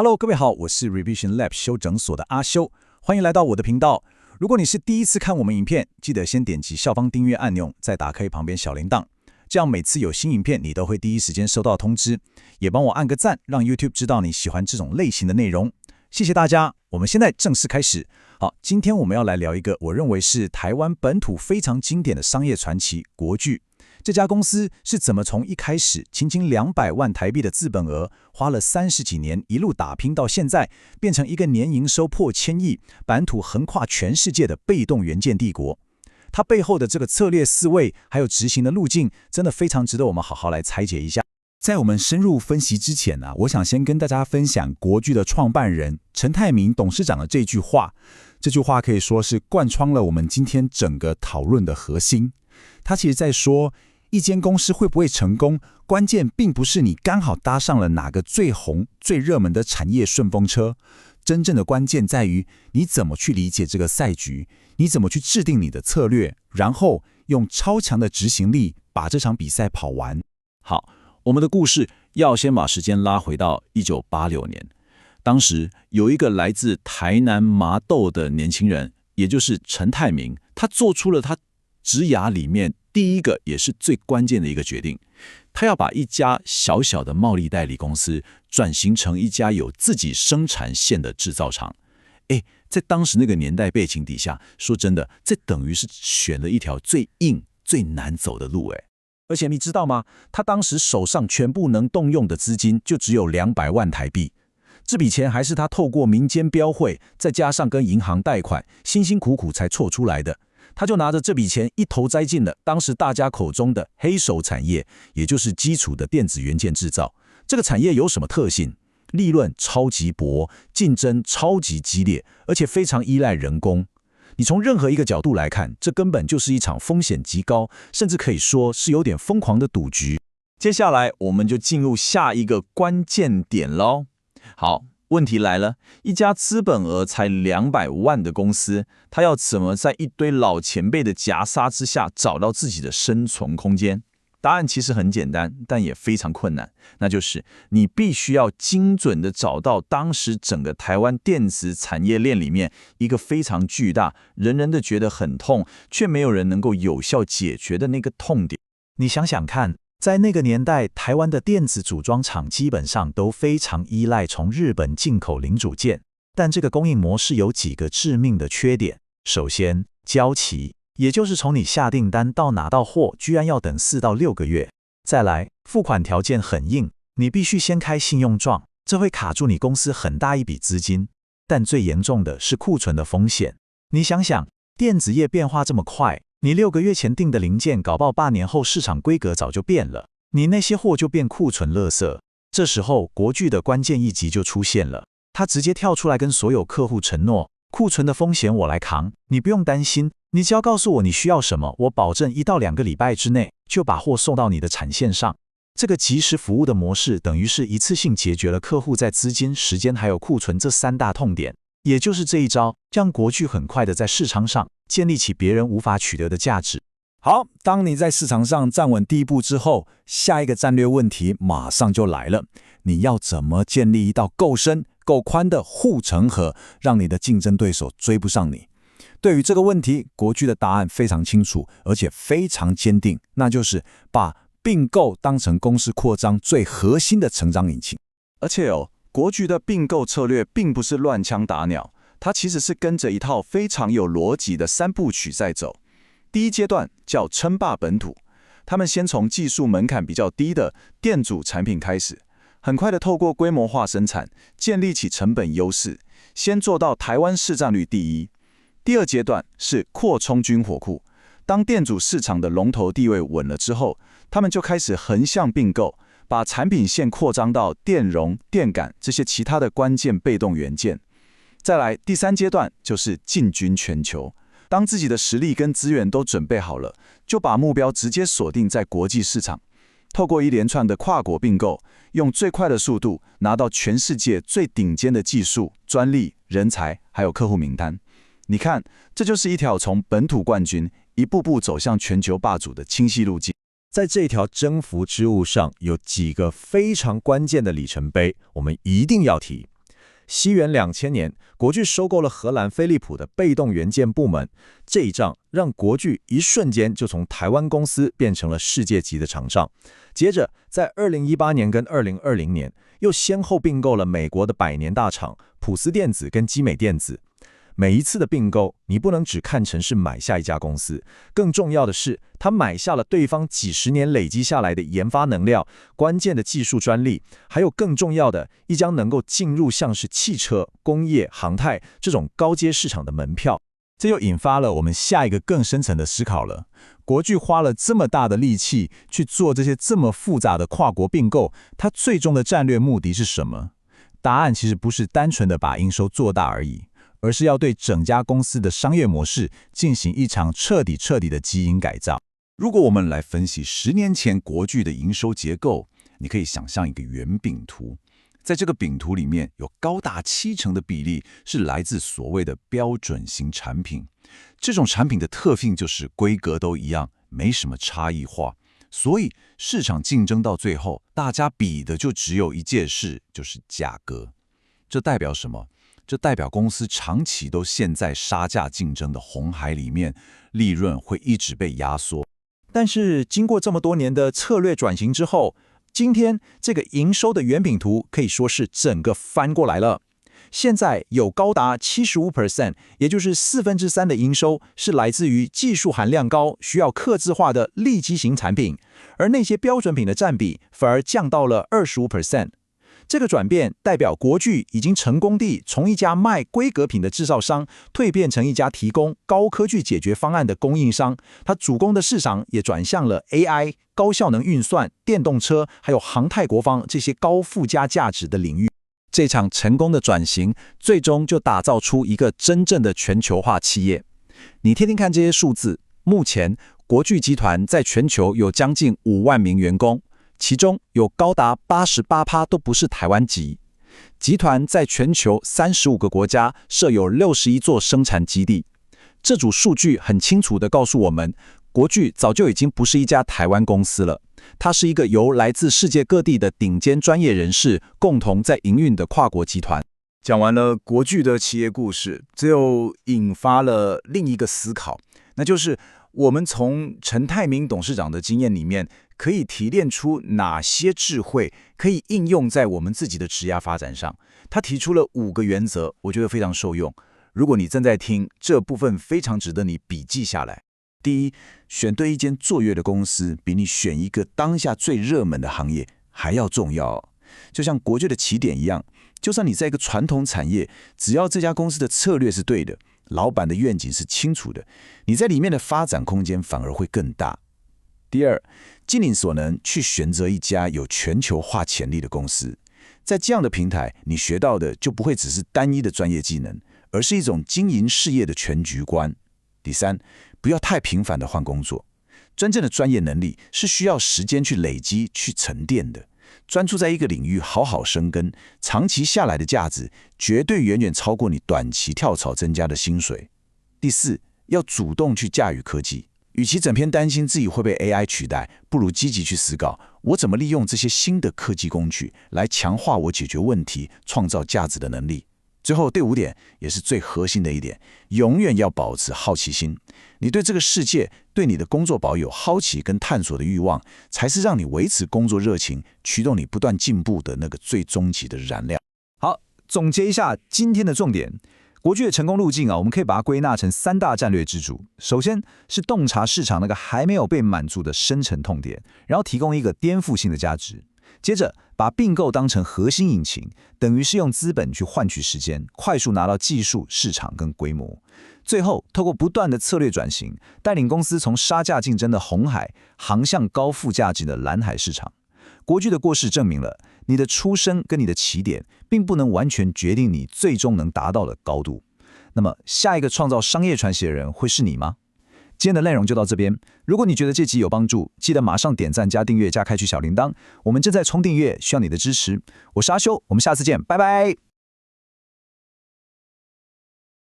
Hello， 各位好，我是 Revision Lab 修整所的阿修，歡迎來到我的頻道。如果你是第一次看我們影片，記得先點擊下方訂閱按鈕，再打開旁邊小鈴鐺，這樣每次有新影片，你都會第一時間收到通知。也幫我按個讚，讓 YouTube 知道你喜歡這種類型的內容。謝謝大家，我們現在正式開始。好，今天我們要來聊一個我認為是台灣本土非常經典的商業傳奇——國巨。這家公司是怎麼從一開始僅僅200萬台幣的資本額，花了30幾年一路打拼到現在，變成一個年營收破1000億、版圖橫跨全世界的被動元件帝國？它背後的這個策略思維還有執行的路徑，真的非常值得我們好好來拆解一下。在我們深入分析之前呢，我想先跟大家分享國巨的創辦人陳泰銘董事長的這句話。這句話可以說是貫穿了我們今天整個討論的核心。他其實在說，一間公司會不會成功，關鍵並不是你剛好搭上了哪個最紅、最熱門的產業順風車，真正的關鍵在於你怎麼去理解這個賽局，你怎麼去制定你的策略，然後用超強的執行力把這場比賽跑完。好，我們的故事要先把時間拉回到1986年，當時有一個來自台南麻豆的年輕人，也就是陳泰銘，他做出了他職涯裡面第一個也是最關鍵的一個決定，他要把一家小小的貿易代理公司轉型成一家有自己生產線的製造廠。在當時那個年代背景底下，說真的，這等於是選了一條最硬、最難走的路。而且你知道嗎？他當時手上全部能動用的資金就只有200萬台幣，這筆錢還是他透過民間標會，再加上跟銀行貸款，辛辛苦苦才湊出來的。他就拿着這筆錢一頭栽進了當時大家口中的黑手產業，也就是基礎的電子元件製造。這個產業有什麼特性？利潤超級薄，競爭超級激烈，而且非常依賴人工。你從任何一個角度來看，這根本就是一場風險極高，甚至可以說是有點瘋狂的賭局。接下來我們就進入下一個關鍵點嘍。好，問題來了，一家資本額才200萬的公司，它要怎麼在一堆老前輩的夾殺之下找到自己的生存空間？答案其實很簡單，但也非常困難，那就是你必須要精準地找到當時整個台灣電子產業鏈裡面一個非常巨大、人人都覺得很痛，卻沒有人能夠有效解決的那個痛點。你想想看，在那個年代，台灣的電子組裝廠基本上都非常依賴從日本進口零組件，但這個供應模式有幾個致命的缺點。首先，交期，也就是從你下訂單到拿到貨，居然要等4到6個月。再來，付款條件很硬，你必須先開信用狀，這會卡住你公司很大一筆資金。但最嚴重的是庫存的風險。你想想，電子業變化這麼快，你6個月前訂的零件，搞不好8年後市場規格早就變了，你那些貨就變庫存垃圾。這時候，國巨的關鍵一擊就出現了，他直接跳出來跟所有客戶承諾，庫存的風險我來扛，你不用擔心。你只要告訴我你需要什麼，我保證1到2個禮拜之內就把貨送到你的產線上。這個即時服務的模式等於是一次性解決了客戶在資金、時間還有庫存這3大痛點。也就是這一招，讓國巨很快的在市場上建立起別人無法取得的價值。好，當你在市場上站穩第一步之後，下一個戰略問題馬上就來了：你要怎麼建立一道夠深、夠寬的護城河，讓你的競爭對手追不上你？對於這個問題，國巨的答案非常清楚，而且非常堅定，那就是把併購當成公司擴張最核心的成長引擎。而且國巨的併購策略並不是亂槍打鳥，它其實是跟着一套非常有邏輯的3部曲在走。第一階段叫稱霸本土，他們先從技術門檻比較低的電阻產品開始，很快的透過規模化生產，建立起成本優勢，先做到台灣市占率第一。第二階段是擴充軍火庫，當電阻市場的龍頭地位穩了之後，他們就開始橫向併購，把產品線擴張到電容、電感這些其他的關鍵被動元件。再來第3階段就是進軍全球，當自己的實力跟資源都準備好了，就把目標直接鎖定在國際市場，透過一連串的跨國併購，用最快的速度拿到全世界最頂尖的技術、專利、人才還有客戶名單。你看，這就是一條從本土冠軍一步步走向全球霸主的清晰路徑。在這條征服之路上，有幾個非常關鍵的里程碑，我們一定要提。西元2000年，國巨收購了荷蘭飛利浦的被動元件部門，這一仗讓國巨一瞬間就從台灣公司變成了世界級的廠商。接着，在2018年跟2020年，又先後併購了美國的百年大廠普斯電子跟基美電子。每一次的併購，你不能只看成是買下一家公司，更重要的是，他買下了對方幾十年累積下來的研發能量、關鍵的技術專利，還有更重要的一張能夠進入像是汽車、工業、航太這種高階市場的門票。這又引發了我們下一個更深層的思考了。國巨花了這麼大的力氣去做這些這麼複雜的跨國併購，它最終的戰略目的是什麼？答案其實不是單純的把營收做大而已，而是要對整家公司的商業模式進行一場徹底的基因改造。如果我們來分析10年前國巨的營收結構，你可以想象一個圓餅圖，在這個餅圖裡面有高達70%的比例是來自所謂的標準型產品。這種產品的特性就是規格都一樣，沒什麼差異化，所以市場競爭到最後，大家比的就只有一件事，就是價格。這代表什麼？這代表公司長期都陷在殺價競爭的紅海裡面，利潤會一直被壓縮。但是經過這麼多年的策略轉型之後，今天這個營收的圓餅圖可以說是整個翻過來了。現在有高達 75%， 也就是3/4的營收是來自於技術含量高、需要客製化的利基型產品，而那些標準品的佔比反而降到了 25%。這個轉變代表國巨已經成功地從一家賣規格品的製造商蛻變成一家提供高科技解決方案的供應商，它主攻的市場也轉向了 AI、高效能運算、電動車，還有航太國防這些高附加價值的領域。這場成功的轉型，最終就打造出一個真正的全球化企業。你聽聽看這些數字，目前國巨集團在全球有將近5萬名員工。其中有高達 88% 都不是台灣籍。集團在全球35個國家設有61座生產基地。這組數據很清楚地告訴我們，國巨早就已經不是一家台灣公司了，它是一個由來自世界各地的頂尖專業人士共同在營運的跨國集團。講完了國巨的企業故事，這又引發了另一個思考，那就是我們從陳泰銘董事長的經驗裡面，可以提煉出哪些智慧可以應用在我們自己的職業發展上。他提出了5個原則，我覺得非常受用。如果你正在聽，這部分非常值得你筆記下來。第一，選對一間卓越的公司，比你選一個當下最熱門的行業還要重要。就像國巨的起點一樣，就算你在一個傳統產業，只要這家公司的策略是對的，老闆的願景是清楚的，你在裡面的發展空間反而會更大。第二，盡你所能去選擇一家有全球化潛力的公司，在這樣的平台，你學到的就不會只是單一的專業技能，而是一種經營事業的全局觀。第三，不要太頻繁的換工作，真正的專業能力是需要時間去累積、去沉澱的。專注在一個領域好好生根，長期下來的價值絕對遠遠超過你短期跳槽增加的薪水。第四，要主動去駕馭科技。與其整天擔心自己會被 AI 取代，不如積極去思考，我怎麼利用這些新的科技工具來強化我解決問題、創造價值的能力。最後第5點，也是最核心的一點，永遠要保持好奇心。你對這個世界、對你的工作保有好奇跟探索的慾望，才是讓你維持工作熱情、驅動你不斷進步的那個最終極的燃料。好，總結一下今天的重點。國巨的成功路徑我們可以把它歸納成3大戰略支柱。首先是洞察市場那個還沒有被滿足的深層痛點，然後提供一個顛覆性的價值。接着把併購當成核心引擎，等於是用資本去換取時間，快速拿到技術、市場跟規模。最後透過不斷的策略轉型，帶領公司從殺價競爭的紅海，航向高附加值的藍海市場。國巨的過事證明了，你的出身跟你的起點，並不能完全決定你最終能達到的高度。那麼，下一個創造商業傳奇的人會是你嗎？今天的內容就到這邊。如果你覺得這集有幫助，記得馬上點讚、加訂閱、加開啟小鈴鐺。我們正在衝訂閱，需要你的支持。我是阿修，我們下次見，拜拜。